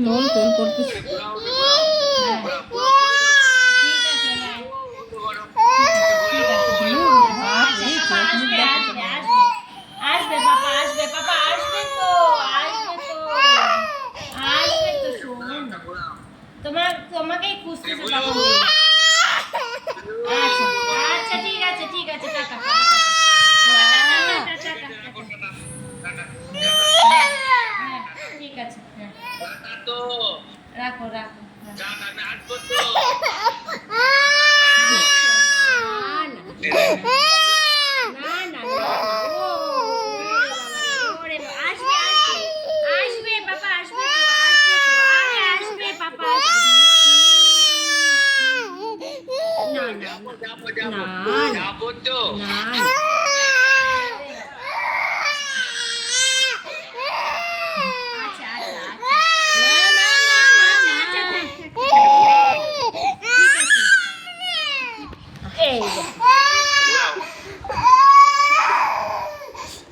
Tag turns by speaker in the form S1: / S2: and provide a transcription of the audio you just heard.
S1: Knoll toll করতেছে।
S2: তোমাকেই খুঁজতেছে তখন। আচ্ছা ঠিক আছে টাটা। ঠিক আছে রাখো। আসবে পাপা আসবে পাপা না